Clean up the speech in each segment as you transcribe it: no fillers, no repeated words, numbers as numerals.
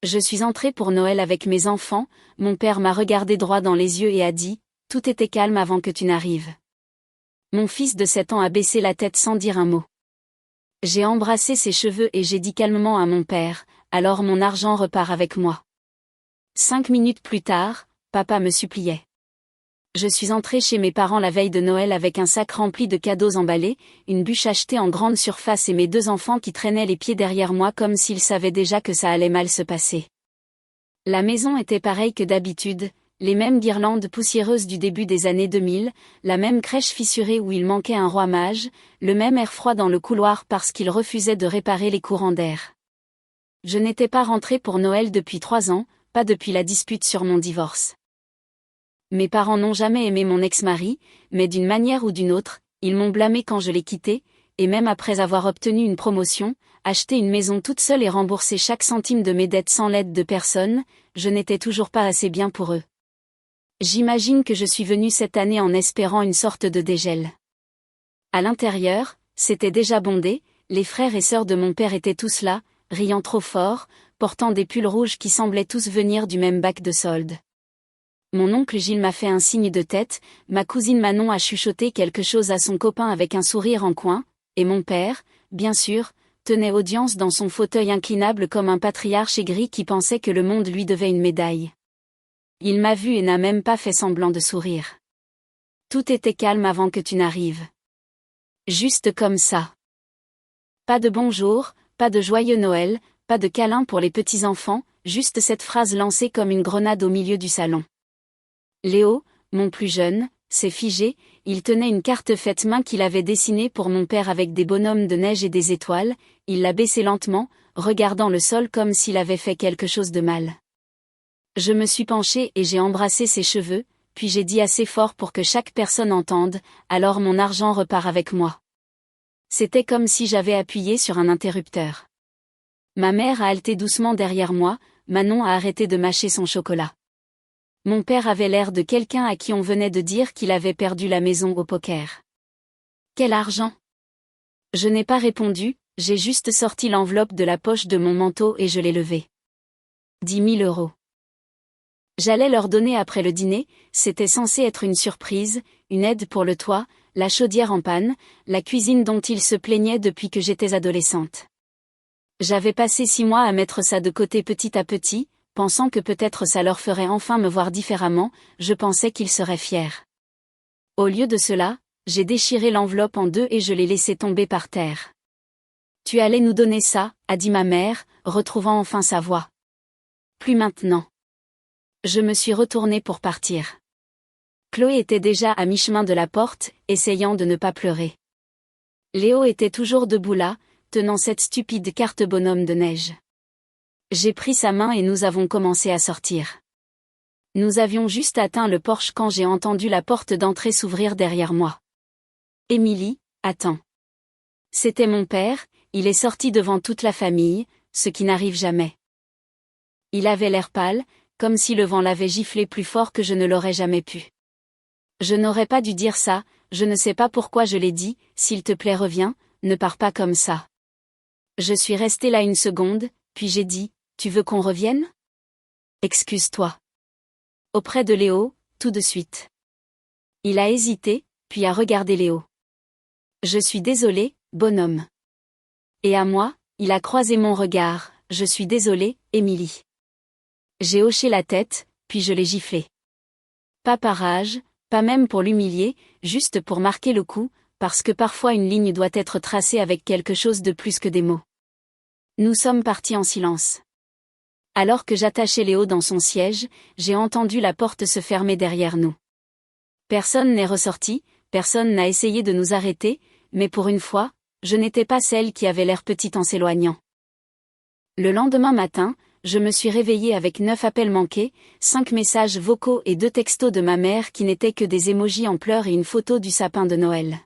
Je suis entrée pour Noël avec mes enfants, mon père m'a regardé droit dans les yeux et a dit, « Tout était calme avant que tu n'arrives. » Mon fils de 7 ans a baissé la tête sans dire un mot. J'ai embrassé ses cheveux et j'ai dit calmement à mon père, « Alors mon argent repart avec moi. » 5 minutes plus tard, papa me suppliait. Je suis entrée chez mes parents la veille de Noël avec un sac rempli de cadeaux emballés, une bûche achetée en grande surface et mes 2 enfants qui traînaient les pieds derrière moi comme s'ils savaient déjà que ça allait mal se passer. La maison était pareille que d'habitude, les mêmes guirlandes poussiéreuses du début des années 2000, la même crèche fissurée où il manquait un roi mage, le même air froid dans le couloir parce qu'il refusait de réparer les courants d'air. Je n'étais pas rentrée pour Noël depuis 3 ans, pas depuis la dispute sur mon divorce. Mes parents n'ont jamais aimé mon ex-mari, mais d'une manière ou d'une autre, ils m'ont blâmé quand je l'ai quitté, et même après avoir obtenu une promotion, acheté une maison toute seule et remboursé chaque centime de mes dettes sans l'aide de personne, je n'étais toujours pas assez bien pour eux. J'imagine que je suis venue cette année en espérant une sorte de dégel. À l'intérieur, c'était déjà bondé, les frères et sœurs de mon père étaient tous là, riant trop fort, portant des pulls rouges qui semblaient tous venir du même bac de solde. Mon oncle Gilles m'a fait un signe de tête, ma cousine Manon a chuchoté quelque chose à son copain avec un sourire en coin, et mon père, bien sûr, tenait audience dans son fauteuil inclinable comme un patriarche aigri qui pensait que le monde lui devait une médaille. Il m'a vu et n'a même pas fait semblant de sourire. Tout était calme avant que tu n'arrives. Juste comme ça. Pas de bonjour, pas de joyeux Noël, pas de câlin pour les petits-enfants, juste cette phrase lancée comme une grenade au milieu du salon. Léo, mon plus jeune, s'est figé, il tenait une carte faite main qu'il avait dessinée pour mon père avec des bonhommes de neige et des étoiles, il l'a baissée lentement, regardant le sol comme s'il avait fait quelque chose de mal. Je me suis penchée et j'ai embrassé ses cheveux, puis j'ai dit assez fort pour que chaque personne entende, alors mon argent repart avec moi. C'était comme si j'avais appuyé sur un interrupteur. Ma mère a halté doucement derrière moi, Manon a arrêté de mâcher son chocolat. Mon père avait l'air de quelqu'un à qui on venait de dire qu'il avait perdu la maison au poker. Quel argent? Je n'ai pas répondu, j'ai juste sorti l'enveloppe de la poche de mon manteau et je l'ai levée. 10 000 €. J'allais leur donner après le dîner, c'était censé être une surprise, une aide pour le toit, la chaudière en panne, la cuisine dont ils se plaignaient depuis que j'étais adolescente. J'avais passé 6 mois à mettre ça de côté petit à petit, pensant que peut-être ça leur ferait enfin me voir différemment, je pensais qu'ils seraient fiers. Au lieu de cela, j'ai déchiré l'enveloppe en 2 et je l'ai laissée tomber par terre. Tu allais nous donner ça, a dit ma mère, retrouvant enfin sa voix. Plus maintenant. Je me suis retournée pour partir. Chloé était déjà à mi-chemin de la porte, essayant de ne pas pleurer. Léo était toujours debout là, tenant cette stupide carte bonhomme de neige. J'ai pris sa main et nous avons commencé à sortir. Nous avions juste atteint le porche quand j'ai entendu la porte d'entrée s'ouvrir derrière moi. Émilie, attends. C'était mon père, il est sorti devant toute la famille, ce qui n'arrive jamais. Il avait l'air pâle, comme si le vent l'avait giflé plus fort que je ne l'aurais jamais pu. Je n'aurais pas dû dire ça, je ne sais pas pourquoi je l'ai dit, s'il te plaît reviens, ne pars pas comme ça. Je suis restée là une seconde, puis j'ai dit, tu veux qu'on revienne? Excuse-toi. Auprès de Léo, tout de suite. Il a hésité, puis a regardé Léo. Je suis désolée, bonhomme. Et à moi, il a croisé mon regard, je suis désolée, Émilie. J'ai hoché la tête, puis je l'ai giflé. Pas par rage, pas même pour l'humilier, juste pour marquer le coup, parce que parfois une ligne doit être tracée avec quelque chose de plus que des mots. Nous sommes partis en silence. Alors que j'attachais Léo dans son siège, j'ai entendu la porte se fermer derrière nous. Personne n'est ressorti, personne n'a essayé de nous arrêter, mais pour une fois, je n'étais pas celle qui avait l'air petite en s'éloignant. Le lendemain matin, je me suis réveillée avec 9 appels manqués, 5 messages vocaux et 2 textos de ma mère qui n'étaient que des émojis en pleurs et une photo du sapin de Noël.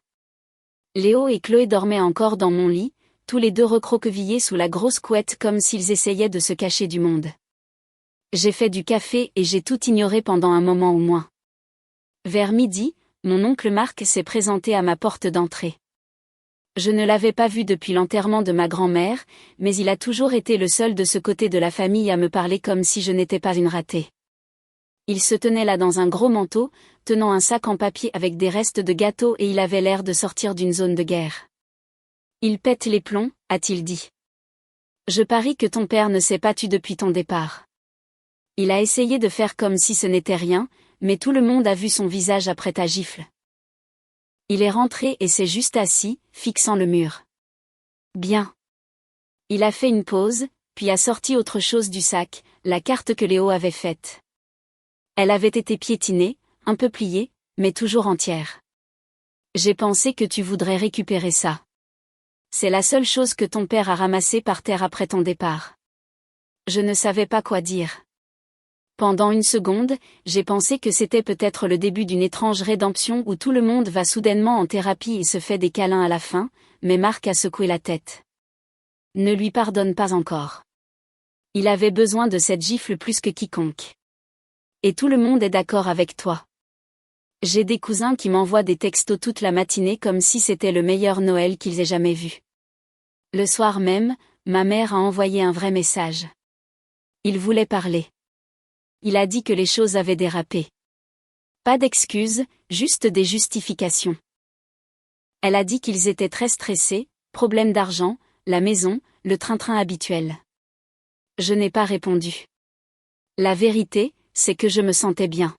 Léo et Chloé dormaient encore dans mon lit, tous les deux recroquevillés sous la grosse couette comme s'ils essayaient de se cacher du monde. J'ai fait du café et j'ai tout ignoré pendant un moment au moins. Vers midi, mon oncle Marc s'est présenté à ma porte d'entrée. Je ne l'avais pas vu depuis l'enterrement de ma grand-mère, mais il a toujours été le seul de ce côté de la famille à me parler comme si je n'étais pas une ratée. Il se tenait là dans un gros manteau, tenant un sac en papier avec des restes de gâteaux et il avait l'air de sortir d'une zone de guerre. Il pète les plombs, a-t-il dit. Je parie que ton père ne s'est pas tu depuis ton départ. Il a essayé de faire comme si ce n'était rien, mais tout le monde a vu son visage après ta gifle. Il est rentré et s'est juste assis, fixant le mur. Bien. Il a fait une pause, puis a sorti autre chose du sac, la carte que Léo avait faite. Elle avait été piétinée, un peu pliée, mais toujours entière. J'ai pensé que tu voudrais récupérer ça. C'est la seule chose que ton père a ramassée par terre après ton départ. Je ne savais pas quoi dire. Pendant une seconde, j'ai pensé que c'était peut-être le début d'une étrange rédemption où tout le monde va soudainement en thérapie et se fait des câlins à la fin, mais Marc a secoué la tête. Ne lui pardonne pas encore. Il avait besoin de cette gifle plus que quiconque. Et tout le monde est d'accord avec toi. J'ai des cousins qui m'envoient des textos toute la matinée comme si c'était le meilleur Noël qu'ils aient jamais vu. Le soir même, ma mère a envoyé un vrai message. Il voulait parler. Il a dit que les choses avaient dérapé. Pas d'excuses, juste des justifications. Elle a dit qu'ils étaient très stressés, problème d'argent, la maison, le train-train habituel. Je n'ai pas répondu. La vérité, c'est que je me sentais bien.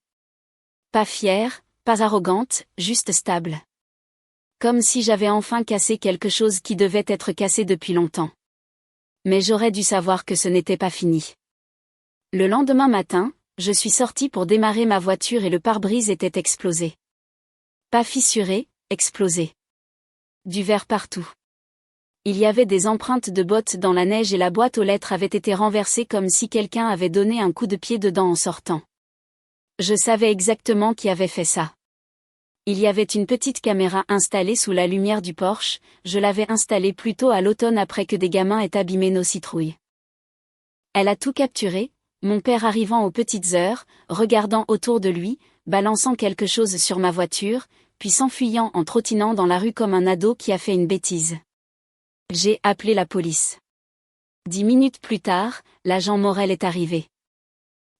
Pas fière, pas arrogante, juste stable. Comme si j'avais enfin cassé quelque chose qui devait être cassé depuis longtemps. Mais j'aurais dû savoir que ce n'était pas fini. Le lendemain matin, je suis sortie pour démarrer ma voiture et le pare-brise était explosé. Pas fissuré, explosé. Du verre partout. Il y avait des empreintes de bottes dans la neige et la boîte aux lettres avait été renversée comme si quelqu'un avait donné un coup de pied dedans en sortant. Je savais exactement qui avait fait ça. Il y avait une petite caméra installée sous la lumière du Porsche, je l'avais installée plus tôt à l'automne après que des gamins aient abîmé nos citrouilles. Elle a tout capturé, mon père arrivant aux petites heures, regardant autour de lui, balançant quelque chose sur ma voiture, puis s'enfuyant en trottinant dans la rue comme un ado qui a fait une bêtise. J'ai appelé la police. 10 minutes plus tard, l'agent Morel est arrivé.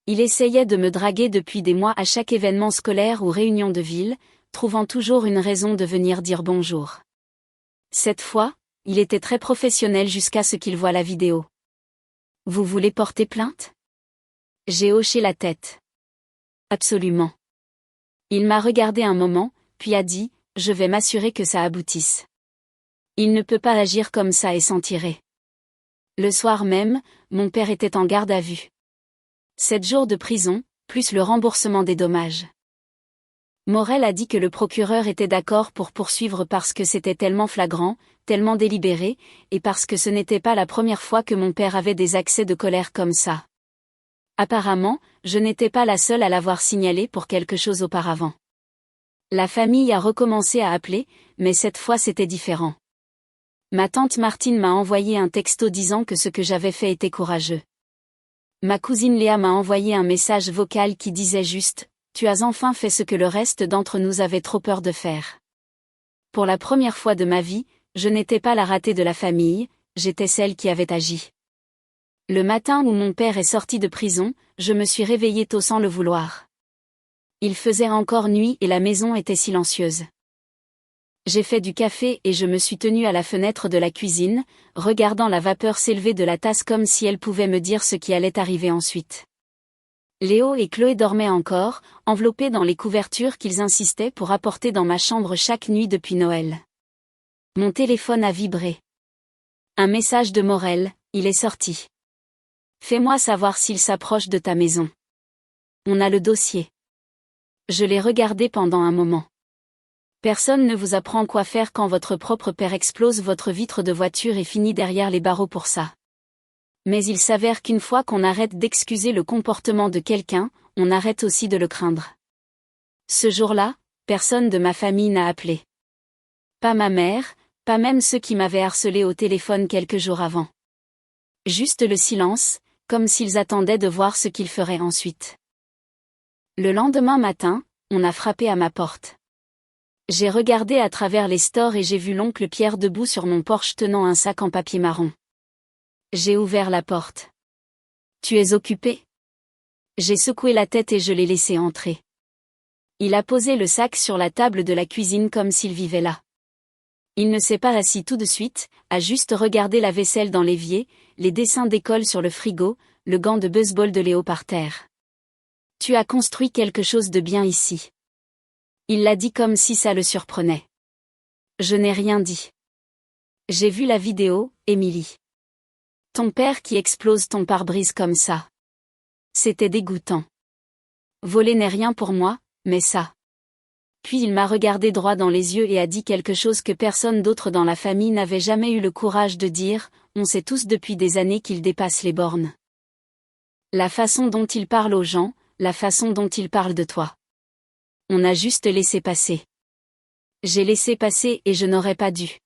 Il essayait de me draguer depuis des mois à chaque événement scolaire ou réunion de ville, trouvant toujours une raison de venir dire bonjour. Cette fois, il était très professionnel jusqu'à ce qu'il voie la vidéo. Vous voulez porter plainte ? J'ai hoché la tête. Absolument. Il m'a regardé un moment, puis a dit, je vais m'assurer que ça aboutisse. Il ne peut pas agir comme ça et s'en tirer. Le soir même, mon père était en garde à vue. 7 jours de prison, plus le remboursement des dommages. Morel a dit que le procureur était d'accord pour poursuivre parce que c'était tellement flagrant, tellement délibéré, et parce que ce n'était pas la première fois que mon père avait des accès de colère comme ça. Apparemment, je n'étais pas la seule à l'avoir signalé pour quelque chose auparavant. La famille a recommencé à appeler, mais cette fois c'était différent. Ma tante Martine m'a envoyé un texto disant que ce que j'avais fait était courageux. Ma cousine Léa m'a envoyé un message vocal qui disait juste « Tu as enfin fait ce que le reste d'entre nous avait trop peur de faire ». Pour la première fois de ma vie, je n'étais pas la ratée de la famille, j'étais celle qui avait agi. Le matin où mon père est sorti de prison, je me suis réveillée tôt sans le vouloir. Il faisait encore nuit et la maison était silencieuse. J'ai fait du café et je me suis tenue à la fenêtre de la cuisine, regardant la vapeur s'élever de la tasse comme si elle pouvait me dire ce qui allait arriver ensuite. Léo et Chloé dormaient encore, enveloppés dans les couvertures qu'ils insistaient pour apporter dans ma chambre chaque nuit depuis Noël. Mon téléphone a vibré. Un message de Morel, il est sorti. Fais-moi savoir s'il s'approche de ta maison. On a le dossier. Je l'ai regardé pendant un moment. Personne ne vous apprend quoi faire quand votre propre père explose votre vitre de voiture et finit derrière les barreaux pour ça. Mais il s'avère qu'une fois qu'on arrête d'excuser le comportement de quelqu'un, on arrête aussi de le craindre. Ce jour-là, personne de ma famille n'a appelé. Pas ma mère, pas même ceux qui m'avaient harcelé au téléphone quelques jours avant. Juste le silence, comme s'ils attendaient de voir ce qu'ils feraient ensuite. Le lendemain matin, on a frappé à ma porte. J'ai regardé à travers les stores et j'ai vu l'oncle Pierre debout sur mon porche tenant un sac en papier marron. J'ai ouvert la porte. Tu es occupé? J'ai secoué la tête et je l'ai laissé entrer. Il a posé le sac sur la table de la cuisine comme s'il vivait là. Il ne s'est pas assis tout de suite, a juste regardé la vaisselle dans l'évier, les dessins d'école sur le frigo, le gant de baseball de Léo par terre. Tu as construit quelque chose de bien ici. Il l'a dit comme si ça le surprenait. Je n'ai rien dit. J'ai vu la vidéo, Émilie. Ton père qui explose ton pare-brise comme ça. C'était dégoûtant. Voler n'est rien pour moi, mais ça. Puis il m'a regardé droit dans les yeux et a dit quelque chose que personne d'autre dans la famille n'avait jamais eu le courage de dire, on sait tous depuis des années qu'il dépasse les bornes. La façon dont il parle aux gens, la façon dont il parle de toi. On a juste laissé passer. J'ai laissé passer et je n'aurais pas dû.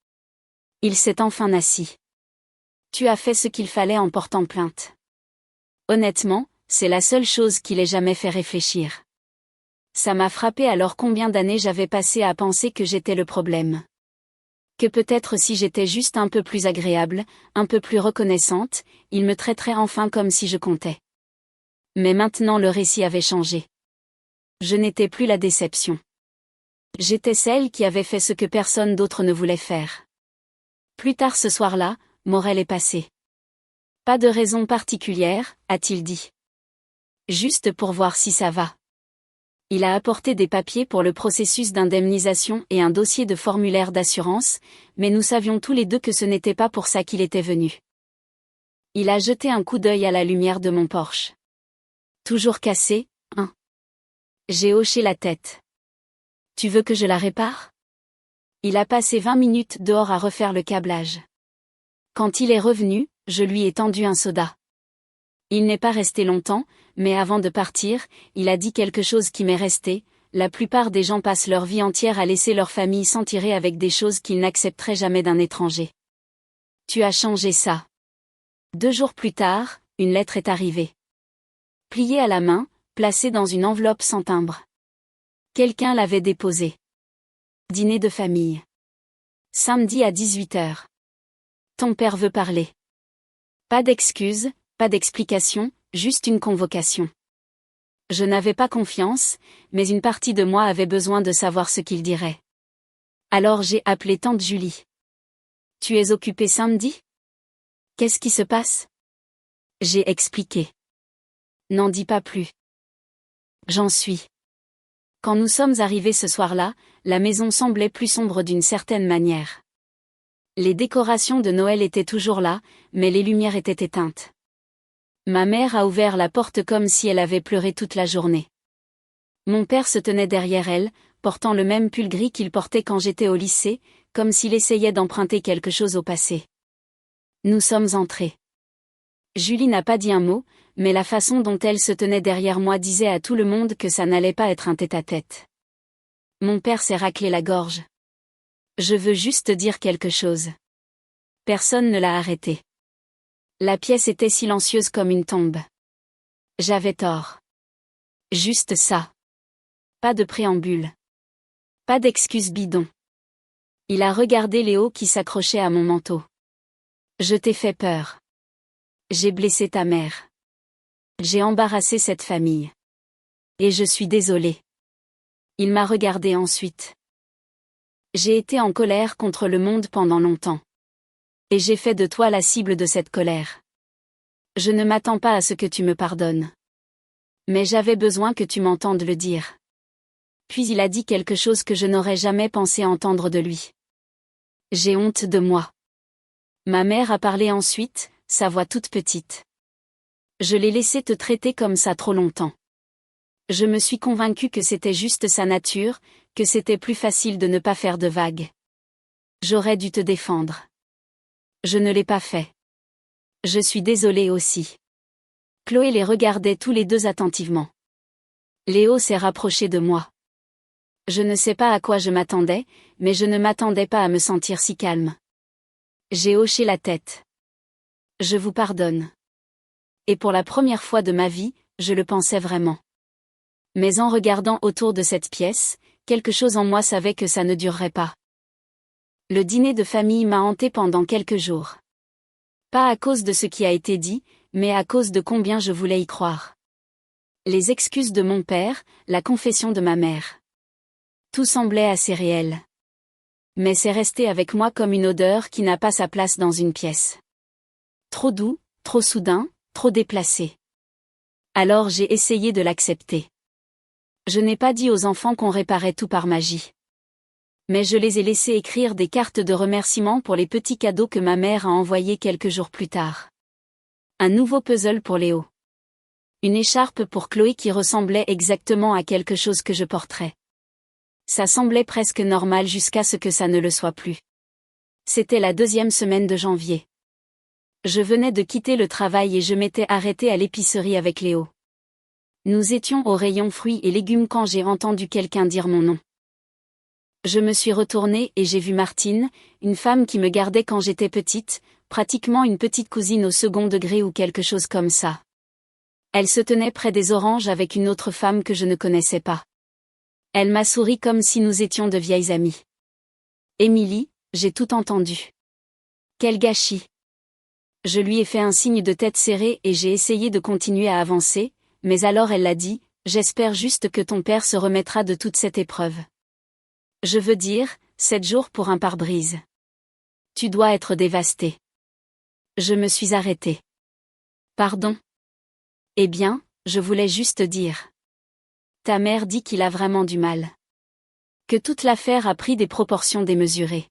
Il s'est enfin assis. Tu as fait ce qu'il fallait en portant plainte. Honnêtement, c'est la seule chose qui l'ait jamais fait réfléchir. Ça m'a frappé alors combien d'années j'avais passé à penser que j'étais le problème. Que peut-être si j'étais juste un peu plus agréable, un peu plus reconnaissante, il me traiterait enfin comme si je comptais. Mais maintenant le récit avait changé. Je n'étais plus la déception. J'étais celle qui avait fait ce que personne d'autre ne voulait faire. Plus tard ce soir-là, Morel est passé. Pas de raison particulière, a-t-il dit. Juste pour voir si ça va. Il a apporté des papiers pour le processus d'indemnisation et un dossier de formulaire d'assurance, mais nous savions tous les deux que ce n'était pas pour ça qu'il était venu. Il a jeté un coup d'œil à la lumière de mon Porsche. Toujours cassé, hein? J'ai hoché la tête. Tu veux que je la répare? Il a passé 20 minutes dehors à refaire le câblage. Quand il est revenu, je lui ai tendu un soda. Il n'est pas resté longtemps, mais avant de partir, il a dit quelque chose qui m'est resté. La plupart des gens passent leur vie entière à laisser leur famille s'en tirer avec des choses qu'ils n'accepteraient jamais d'un étranger. Tu as changé ça. 2 jours plus tard, une lettre est arrivée. Pliée à la main, placée dans une enveloppe sans timbre. Quelqu'un l'avait déposée. Dîner de famille. Samedi à 18h. Ton père veut parler. Pas d'excuses, pas d'explication, juste une convocation. Je n'avais pas confiance, mais une partie de moi avait besoin de savoir ce qu'il dirait. Alors j'ai appelé tante Julie. Tu es occupée samedi? Qu'est-ce qui se passe? J'ai expliqué. N'en dis pas plus. J'en suis. Quand nous sommes arrivés ce soir-là, la maison semblait plus sombre d'une certaine manière. Les décorations de Noël étaient toujours là, mais les lumières étaient éteintes. Ma mère a ouvert la porte comme si elle avait pleuré toute la journée. Mon père se tenait derrière elle, portant le même pull gris qu'il portait quand j'étais au lycée, comme s'il essayait d'emprunter quelque chose au passé. Nous sommes entrés. Julie n'a pas dit un mot, mais la façon dont elle se tenait derrière moi disait à tout le monde que ça n'allait pas être un tête-à-tête. Mon père s'est raclé la gorge. Je veux juste dire quelque chose. Personne ne l'a arrêté. La pièce était silencieuse comme une tombe. J'avais tort. Juste ça. Pas de préambule. Pas d'excuses bidons. Il a regardé Léo qui s'accrochait à mon manteau. Je t'ai fait peur. J'ai blessé ta mère. J'ai embarrassé cette famille. Et je suis désolé. Il m'a regardé ensuite. J'ai été en colère contre le monde pendant longtemps. Et j'ai fait de toi la cible de cette colère. Je ne m'attends pas à ce que tu me pardonnes. Mais j'avais besoin que tu m'entendes le dire. Puis il a dit quelque chose que je n'aurais jamais pensé entendre de lui. J'ai honte de moi. Ma mère a parlé ensuite, sa voix toute petite. Je l'ai laissé te traiter comme ça trop longtemps. Je me suis convaincue que c'était juste sa nature, que c'était plus facile de ne pas faire de vagues. J'aurais dû te défendre. Je ne l'ai pas fait. Je suis désolée aussi. Chloé les regardait tous les deux attentivement. Léo s'est rapproché de moi. Je ne sais pas à quoi je m'attendais, mais je ne m'attendais pas à me sentir si calme. J'ai hoché la tête. Je vous pardonne. Et pour la première fois de ma vie, je le pensais vraiment. Mais en regardant autour de cette pièce, quelque chose en moi savait que ça ne durerait pas. Le dîner de famille m'a hanté pendant quelques jours. Pas à cause de ce qui a été dit, mais à cause de combien je voulais y croire. Les excuses de mon père, la confession de ma mère. Tout semblait assez réel. Mais c'est resté avec moi comme une odeur qui n'a pas sa place dans une pièce. Trop doux, trop soudain, trop déplacé. Alors j'ai essayé de l'accepter. Je n'ai pas dit aux enfants qu'on réparait tout par magie. Mais je les ai laissés écrire des cartes de remerciement pour les petits cadeaux que ma mère a envoyés quelques jours plus tard. Un nouveau puzzle pour Léo. Une écharpe pour Chloé qui ressemblait exactement à quelque chose que je porterais. Ça semblait presque normal jusqu'à ce que ça ne le soit plus. C'était la 2e semaine de janvier. Je venais de quitter le travail et je m'étais arrêtée à l'épicerie avec Léo. Nous étions au rayon fruits et légumes quand j'ai entendu quelqu'un dire mon nom. Je me suis retournée et j'ai vu Martine, une femme qui me gardait quand j'étais petite, pratiquement une petite cousine au second degré ou quelque chose comme ça. Elle se tenait près des oranges avec une autre femme que je ne connaissais pas. Elle m'a souri comme si nous étions de vieilles amies. Émilie, j'ai tout entendu. Quel gâchis. Je lui ai fait un signe de tête serrée et j'ai essayé de continuer à avancer, mais alors elle a dit, j'espère juste que ton père se remettra de toute cette épreuve. Je veux dire, 7 jours pour un pare-brise. Tu dois être dévastée. Je me suis arrêtée. Pardon? Eh bien, je voulais juste dire. Ta mère dit qu'il a vraiment du mal. Que toute l'affaire a pris des proportions démesurées.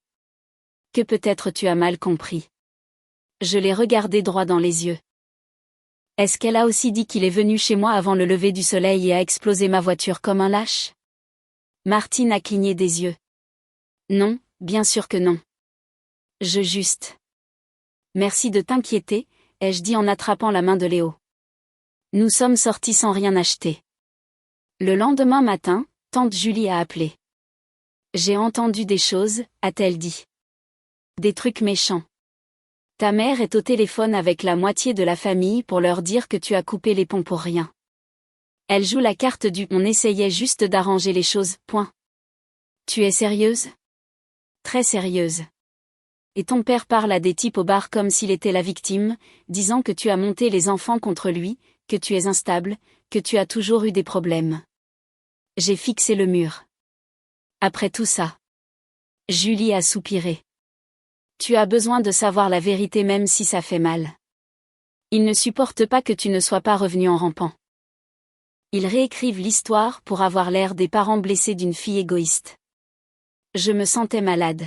Que peut-être tu as mal compris. Je l'ai regardé droit dans les yeux. Est-ce qu'elle a aussi dit qu'il est venu chez moi avant le lever du soleil et a explosé ma voiture comme un lâche? Martine a cligné des yeux. Non, bien sûr que non. Je juste. Merci de t'inquiéter, ai-je dit en attrapant la main de Léo. Nous sommes sortis sans rien acheter. Le lendemain matin, tante Julie a appelé. J'ai entendu des choses, a-t-elle dit. Des trucs méchants. Ta mère est au téléphone avec la moitié de la famille pour leur dire que tu as coupé les ponts pour rien. Elle joue la carte du « on essayait juste d'arranger les choses, point ». Tu es sérieuse? Très sérieuse. Et ton père parle à des types au bar comme s'il était la victime, disant que tu as monté les enfants contre lui, que tu es instable, que tu as toujours eu des problèmes. J'ai fixé le mur. Après tout ça. Julie a soupiré. Tu as besoin de savoir la vérité même si ça fait mal. Ils ne supportent pas que tu ne sois pas revenu en rampant. Ils réécrivent l'histoire pour avoir l'air des parents blessés d'une fille égoïste. Je me sentais malade.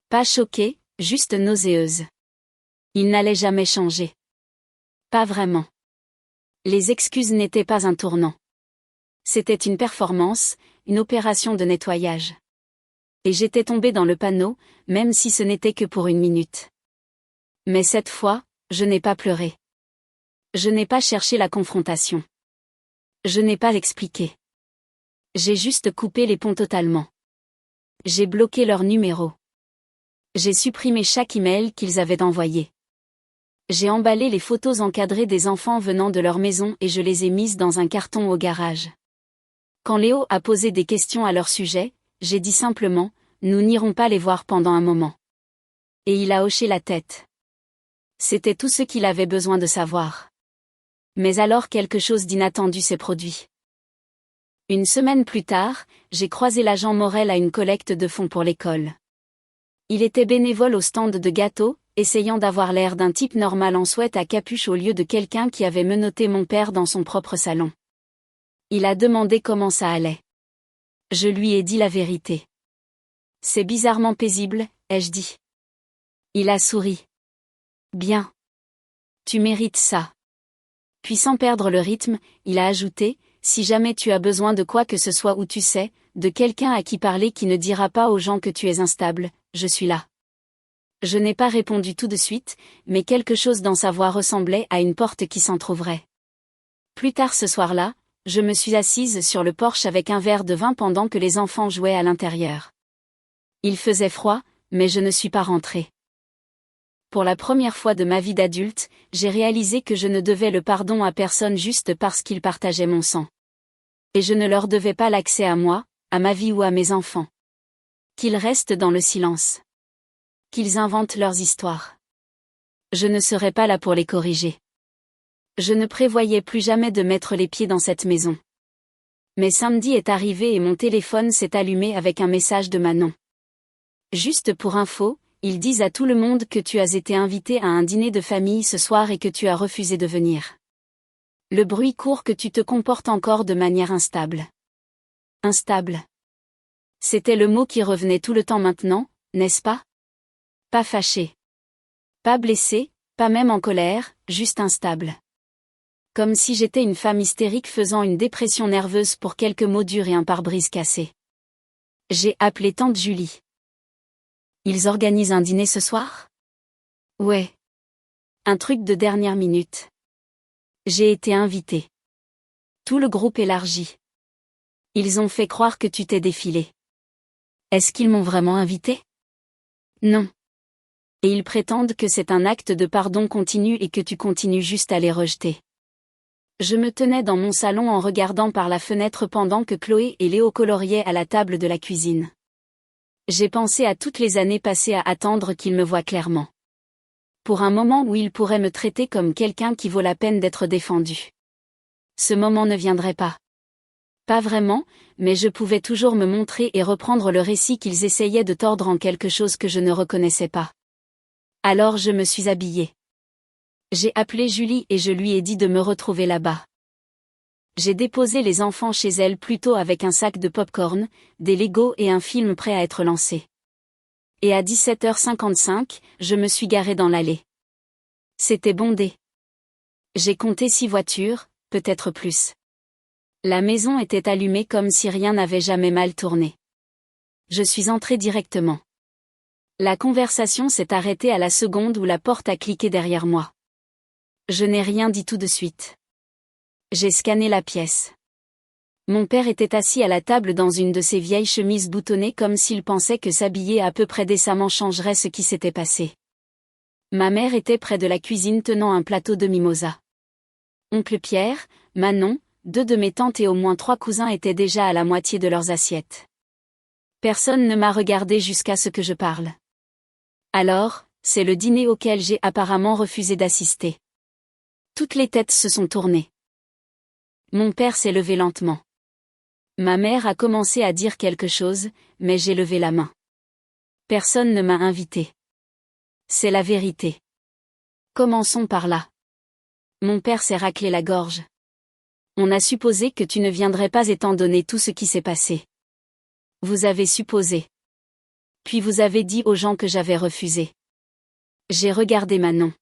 Pas choquée, juste nauséeuse. Ils n'allaient jamais changer. Pas vraiment. Les excuses n'étaient pas un tournant. C'était une performance, une opération de nettoyage. Et j'étais tombée dans le panneau, même si ce n'était que pour 1 minute. Mais cette fois, je n'ai pas pleuré. Je n'ai pas cherché la confrontation. Je n'ai pas expliqué. J'ai juste coupé les ponts totalement. J'ai bloqué leur numéro. J'ai supprimé chaque email qu'ils avaient envoyé. J'ai emballé les photos encadrées des enfants venant de leur maison et je les ai mises dans un carton au garage. Quand Léo a posé des questions à leur sujet, j'ai dit simplement, nous n'irons pas les voir pendant un moment. Et il a hoché la tête. C'était tout ce qu'il avait besoin de savoir. Mais alors quelque chose d'inattendu s'est produit. 1 semaine plus tard, j'ai croisé l'agent Morel à une collecte de fonds pour l'école. Il était bénévole au stand de gâteaux, essayant d'avoir l'air d'un type normal en sweat à capuche au lieu de quelqu'un qui avait menotté mon père dans son propre salon. Il a demandé comment ça allait. Je lui ai dit la vérité. C'est bizarrement paisible, ai-je dit. Il a souri. Bien. Tu mérites ça. Puis sans perdre le rythme, il a ajouté, si jamais tu as besoin de quoi que ce soit ou tu sais, de quelqu'un à qui parler qui ne dira pas aux gens que tu es instable, je suis là. Je n'ai pas répondu tout de suite, mais quelque chose dans sa voix ressemblait à une porte qui s'entr'ouvrait. Plus tard ce soir-là, je me suis assise sur le porche avec un verre de vin pendant que les enfants jouaient à l'intérieur. Il faisait froid, mais je ne suis pas rentrée. Pour la première fois de ma vie d'adulte, j'ai réalisé que je ne devais le pardon à personne juste parce qu'ils partageaient mon sang. Et je ne leur devais pas l'accès à moi, à ma vie ou à mes enfants. Qu'ils restent dans le silence. Qu'ils inventent leurs histoires. Je ne serai pas là pour les corriger. Je ne prévoyais plus jamais de mettre les pieds dans cette maison. Mais samedi est arrivé et mon téléphone s'est allumé avec un message de Manon. Juste pour info, ils disent à tout le monde que tu as été invité à un dîner de famille ce soir et que tu as refusé de venir. Le bruit court que tu te comportes encore de manière instable. Instable. C'était le mot qui revenait tout le temps maintenant, n'est-ce pas? Pas fâché. Pas blessé, pas même en colère, juste instable. Comme si j'étais une femme hystérique faisant une dépression nerveuse pour quelques mots durs et un pare-brise cassé. J'ai appelé tante Julie. Ils organisent un dîner ce soir? Ouais. Un truc de dernière minute. J'ai été invitée. Tout le groupe élargi. Ils ont fait croire que tu t'es défilé. Est-ce qu'ils m'ont vraiment invité? Non. Et ils prétendent que c'est un acte de pardon continu et que tu continues juste à les rejeter. Je me tenais dans mon salon en regardant par la fenêtre pendant que Chloé et Léo coloriaient à la table de la cuisine. J'ai pensé à toutes les années passées à attendre qu'ils me voient clairement. Pour un moment où ils pourraient me traiter comme quelqu'un qui vaut la peine d'être défendu. Ce moment ne viendrait pas. Pas vraiment, mais je pouvais toujours me montrer et reprendre le récit qu'ils essayaient de tordre en quelque chose que je ne reconnaissais pas. Alors je me suis habillée. J'ai appelé Julie et je lui ai dit de me retrouver là-bas. J'ai déposé les enfants chez elle plus tôt avec un sac de pop-corn, des Legos et un film prêt à être lancé. Et à 17h55, je me suis garée dans l'allée. C'était bondé. J'ai compté 6 voitures, peut-être plus. La maison était allumée comme si rien n'avait jamais mal tourné. Je suis entrée directement. La conversation s'est arrêtée à la seconde où la porte a cliqué derrière moi. Je n'ai rien dit tout de suite. J'ai scanné la pièce. Mon père était assis à la table dans une de ses vieilles chemises boutonnées comme s'il pensait que s'habiller à peu près décemment changerait ce qui s'était passé. Ma mère était près de la cuisine tenant un plateau de mimosa. Oncle Pierre, Manon, 2 de mes tantes et au moins 3 cousins étaient déjà à la moitié de leurs assiettes. Personne ne m'a regardé jusqu'à ce que je parle. Alors, c'est le dîner auquel j'ai apparemment refusé d'assister. Toutes les têtes se sont tournées. Mon père s'est levé lentement. Ma mère a commencé à dire quelque chose, mais j'ai levé la main. Personne ne m'a invité. C'est la vérité. Commençons par là. Mon père s'est raclé la gorge. On a supposé que tu ne viendrais pas étant donné tout ce qui s'est passé. Vous avez supposé. Puis vous avez dit aux gens que j'avais refusé. J'ai regardé Manon.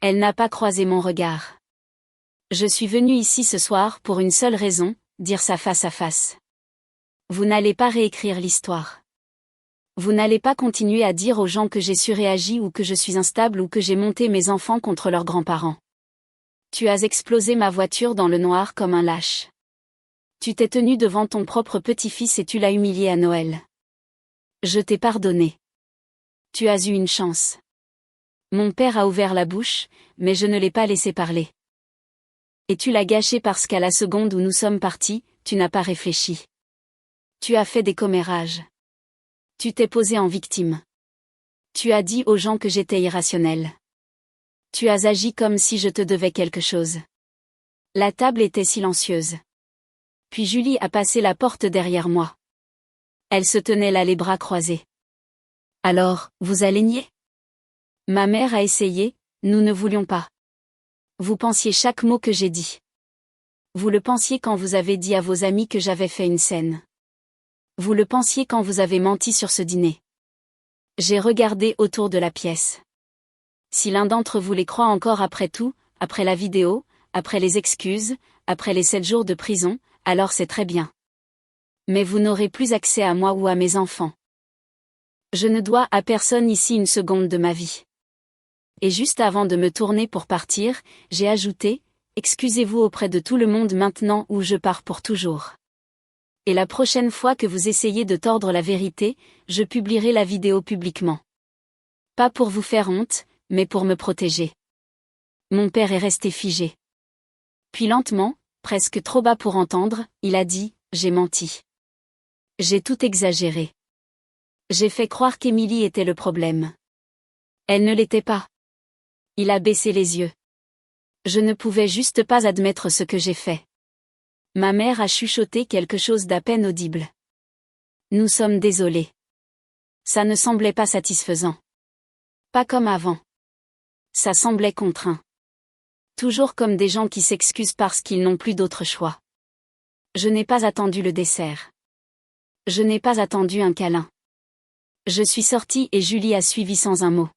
Elle n'a pas croisé mon regard. Je suis venue ici ce soir pour une seule raison, dire ça face à face. Vous n'allez pas réécrire l'histoire. Vous n'allez pas continuer à dire aux gens que j'ai surréagi ou que je suis instable ou que j'ai monté mes enfants contre leurs grands-parents. Tu as explosé ma voiture dans le noir comme un lâche. Tu t'es tenu devant ton propre petit-fils et tu l'as humilié à Noël. Je t'ai pardonné. Tu as eu une chance. Mon père a ouvert la bouche, mais je ne l'ai pas laissé parler. Et tu l'as gâché parce qu'à la seconde où nous sommes partis, tu n'as pas réfléchi. Tu as fait des commérages. Tu t'es posé en victime. Tu as dit aux gens que j'étais irrationnelle. Tu as agi comme si je te devais quelque chose. La table était silencieuse. Puis Julie a passé la porte derrière moi. Elle se tenait là les bras croisés. Alors, vous allez nier? Ma mère a essayé, nous ne voulions pas. Vous pensiez chaque mot que j'ai dit. Vous le pensiez quand vous avez dit à vos amis que j'avais fait une scène. Vous le pensiez quand vous avez menti sur ce dîner. J'ai regardé autour de la pièce. Si l'un d'entre vous les croit encore après tout, après la vidéo, après les excuses, après les 7 jours de prison, alors c'est très bien. Mais vous n'aurez plus accès à moi ou à mes enfants. Je ne dois à personne ici une seconde de ma vie. Et juste avant de me tourner pour partir, j'ai ajouté, excusez-vous auprès de tout le monde maintenant ou je pars pour toujours. Et la prochaine fois que vous essayez de tordre la vérité, je publierai la vidéo publiquement. Pas pour vous faire honte, mais pour me protéger. Mon père est resté figé. Puis lentement, presque trop bas pour entendre, il a dit, j'ai menti. J'ai tout exagéré. J'ai fait croire qu'Émilie était le problème. Elle ne l'était pas. Il a baissé les yeux. Je ne pouvais juste pas admettre ce que j'ai fait. Ma mère a chuchoté quelque chose d'à peine audible. Nous sommes désolés. Ça ne semblait pas satisfaisant. Pas comme avant. Ça semblait contraint. Toujours comme des gens qui s'excusent parce qu'ils n'ont plus d'autre choix. Je n'ai pas attendu le dessert. Je n'ai pas attendu un câlin. Je suis sortie et Julie a suivi sans un mot.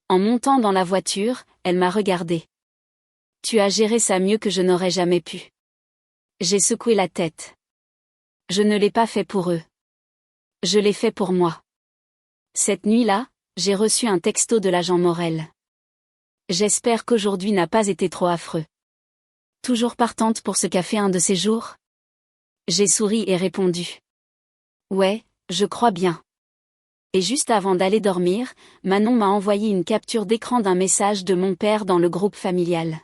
En montant dans la voiture, elle m'a regardée. Tu as géré ça mieux que je n'aurais jamais pu. J'ai secoué la tête. Je ne l'ai pas fait pour eux. Je l'ai fait pour moi. Cette nuit-là, j'ai reçu un texto de l'agent Morel. J'espère qu'aujourd'hui n'a pas été trop affreux. Toujours partante pour ce café un de ces jours? J'ai souri et répondu. Ouais, je crois bien. Et juste avant d'aller dormir, Manon m'a envoyé une capture d'écran d'un message de mon père dans le groupe familial.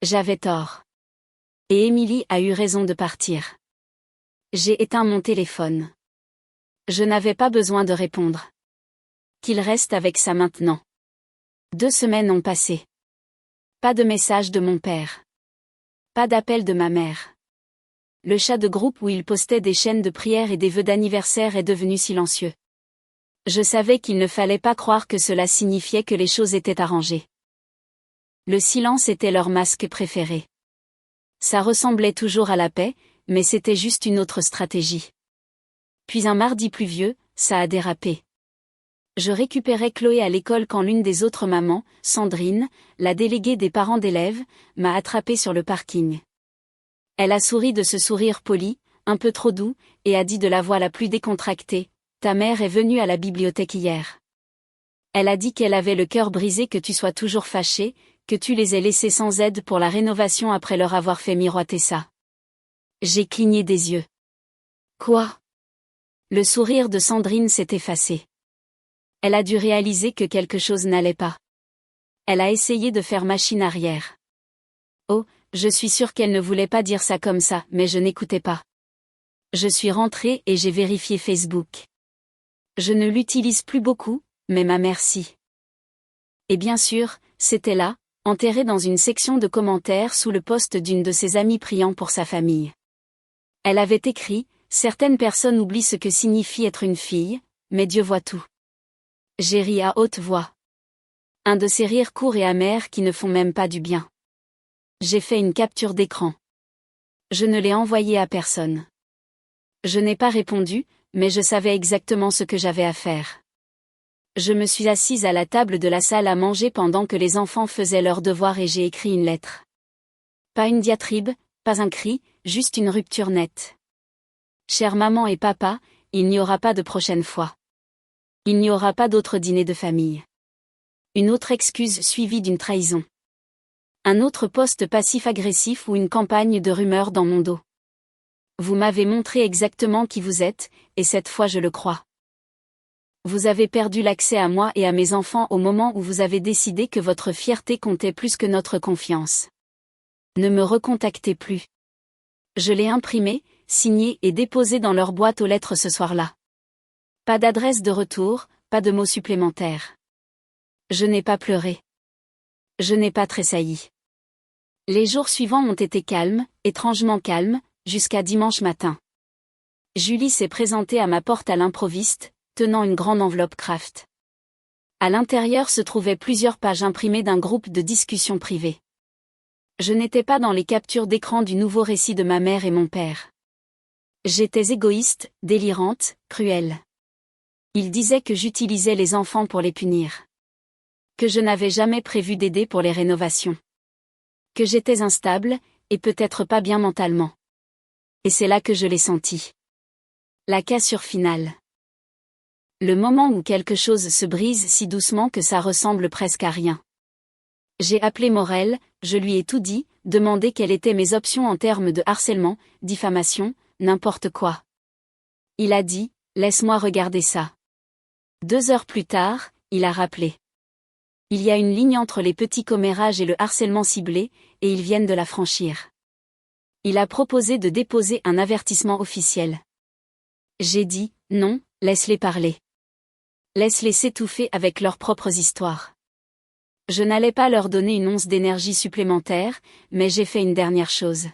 J'avais tort. Et Émilie a eu raison de partir. J'ai éteint mon téléphone. Je n'avais pas besoin de répondre. Qu'il reste avec ça maintenant. 2 semaines ont passé. Pas de message de mon père. Pas d'appel de ma mère. Le chat de groupe où il postait des chaînes de prières et des vœux d'anniversaire est devenu silencieux. Je savais qu'il ne fallait pas croire que cela signifiait que les choses étaient arrangées. Le silence était leur masque préféré. Ça ressemblait toujours à la paix, mais c'était juste une autre stratégie. Puis un mardi pluvieux, ça a dérapé. Je récupérais Chloé à l'école quand l'une des autres mamans, Sandrine, la déléguée des parents d'élèves, m'a attrapée sur le parking. Elle a souri de ce sourire poli, un peu trop doux, et a dit de la voix la plus décontractée, « Ta mère est venue à la bibliothèque hier. Elle a dit qu'elle avait le cœur brisé que tu sois toujours fâché, que tu les aies laissés sans aide pour la rénovation après leur avoir fait miroiter ça. » J'ai cligné des yeux. Quoi? Le sourire de Sandrine s'est effacé. Elle a dû réaliser que quelque chose n'allait pas. Elle a essayé de faire machine arrière. Oh, je suis sûre qu'elle ne voulait pas dire ça comme ça, mais je n'écoutais pas. Je suis rentrée et j'ai vérifié Facebook. Je ne l'utilise plus beaucoup, mais ma mère si. Et bien sûr, c'était là, enterré dans une section de commentaires sous le post d'une de ses amies priant pour sa famille. Elle avait écrit, « Certaines personnes oublient ce que signifie être une fille, mais Dieu voit tout. » J'ai ri à haute voix. Un de ces rires courts et amers qui ne font même pas du bien. J'ai fait une capture d'écran. Je ne l'ai envoyée à personne. Je n'ai pas répondu, mais je savais exactement ce que j'avais à faire. Je me suis assise à la table de la salle à manger pendant que les enfants faisaient leurs devoirs et j'ai écrit une lettre. Pas une diatribe, pas un cri, juste une rupture nette. Chère maman et papa, il n'y aura pas de prochaine fois. Il n'y aura pas d'autre dîner de famille. Une autre excuse suivie d'une trahison. Un autre post passif-agressif ou une campagne de rumeurs dans mon dos. Vous m'avez montré exactement qui vous êtes, et cette fois je le crois. Vous avez perdu l'accès à moi et à mes enfants au moment où vous avez décidé que votre fierté comptait plus que notre confiance. Ne me recontactez plus. Je l'ai imprimé, signé et déposé dans leur boîte aux lettres ce soir-là. Pas d'adresse de retour, pas de mots supplémentaires. Je n'ai pas pleuré. Je n'ai pas tressailli. Les jours suivants ont été calmes, étrangement calmes, jusqu'à dimanche matin. Julie s'est présentée à ma porte à l'improviste, tenant une grande enveloppe Kraft. À l'intérieur se trouvaient plusieurs pages imprimées d'un groupe de discussion privée. Je n'étais pas dans les captures d'écran du nouveau récit de ma mère et mon père. J'étais égoïste, délirante, cruelle. Il disait que j'utilisais les enfants pour les punir. Que je n'avais jamais prévu d'aider pour les rénovations. Que j'étais instable, et peut-être pas bien mentalement. Et c'est là que je l'ai senti. La cassure finale. Le moment où quelque chose se brise si doucement que ça ressemble presque à rien. J'ai appelé Morel, je lui ai tout dit, demandé quelles étaient mes options en termes de harcèlement, diffamation, n'importe quoi. Il a dit, laisse-moi regarder ça. 2 heures plus tard, il a rappelé. Il y a une ligne entre les petits commérages et le harcèlement ciblé, et ils viennent de la franchir. Il a proposé de déposer un avertissement officiel. J'ai dit, non, laisse-les parler. Laisse-les s'étouffer avec leurs propres histoires. Je n'allais pas leur donner une once d'énergie supplémentaire, mais j'ai fait une dernière chose.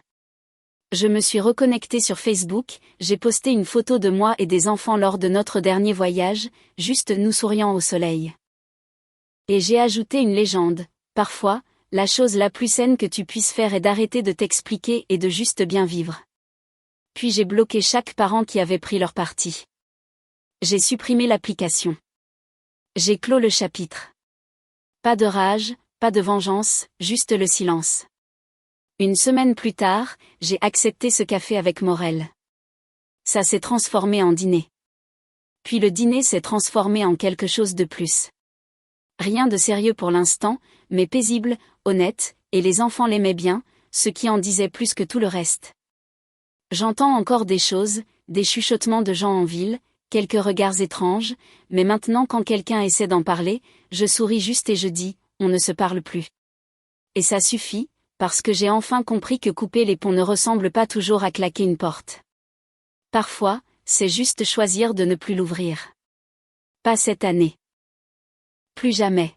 Je me suis reconnectée sur Facebook, j'ai posté une photo de moi et des enfants lors de notre dernier voyage, juste nous souriant au soleil. Et j'ai ajouté une légende, parfois, la chose la plus saine que tu puisses faire est d'arrêter de t'expliquer et de juste bien vivre. Puis j'ai bloqué chaque parent qui avait pris leur parti. J'ai supprimé l'application. J'ai clos le chapitre. Pas de rage, pas de vengeance, juste le silence. Une semaine plus tard, j'ai accepté ce café avec Morel. Ça s'est transformé en dîner. Puis le dîner s'est transformé en quelque chose de plus. Rien de sérieux pour l'instant, mais paisible, honnête, et les enfants l'aimaient bien, ce qui en disait plus que tout le reste. J'entends encore des choses, des chuchotements de gens en ville, quelques regards étranges, mais maintenant quand quelqu'un essaie d'en parler, je souris juste et je dis, on ne se parle plus. Et ça suffit, parce que j'ai enfin compris que couper les ponts ne ressemble pas toujours à claquer une porte. Parfois, c'est juste choisir de ne plus l'ouvrir. Pas cette année. Plus jamais.